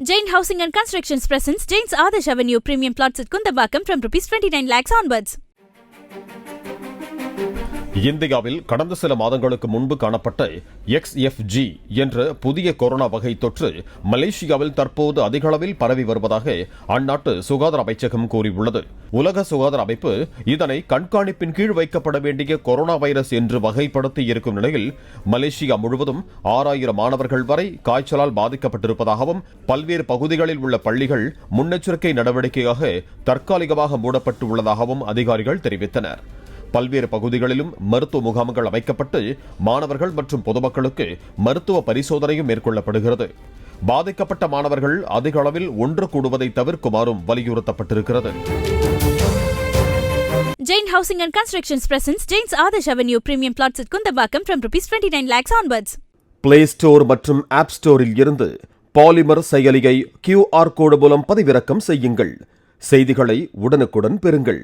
Jain Housing and Constructions presents Jain's Adarsh Avenue Premium Plots at Kundambakam from ₹29 lakhs onwards. இந்தியாவில் கடந்த சில மாதங்களுக்கு முன்பு காணப்பட்ட XFG என்ற புதிய கொரோனா வகை தொற்று மலேசியாவில் தற்போது அதிக அளவில் பரவி வருவதாக அந்நாட்டு சுகாதார அமைச்சகம் கூறியுள்ளது. உலக சுகாதார அமைப்பு இதனை கண்காணிப்பின் கீழ் வைக்கப்பட வேண்டிய கொரோனா வைரஸ் என்று வகைப்படுத்தி இருக்கும் நிலையில் மலேசியா முழுவதும் 6000 மாணவர்கள் வரை காய்ச்சலால் பாதிக்கப்பட்டிருப்பதாகவும் பல்வேறு பகுதிகளில் உள்ள பள்ளிகள் முன்னெச்சரிக்கை நடவடிக்கையாக தற்காலிகமாக மூடப்பட்டு உள்ளதாகவும் அதிகாரிகள் தெரிவித்தனர். பல்வேறு பகுதிகளிலும் மருத்துவ முகாம்கள் அமைக்கப்பட்டு மாணவர்கள் மற்றும் பொதுமக்களுக்கு மருத்துவ பரிசோதனையும் மேற்கொள்ளப்படுகிறது. பாதிக்கப்பட்ட மாணவர்கள் அதிக அளவில் ஒன்று கூடுவதை தவிர்க்குமாறும் வலியுறுத்தப்பட்டிருக்கிறது. Jain Housing and Constructions presents Jain's Adarsh Avenue Premium Plots at Kundambakam from ₹29 lakhs onwards. Play store மற்றும் ஆப் ஸ்டோரில் இருந்து பாலிமர் செயலியை QR கோடு மூலம் பதிவிறக்கம் செய்யுங்கள். செய்திகளை உடனுக்குடன் பெறுங்கள்.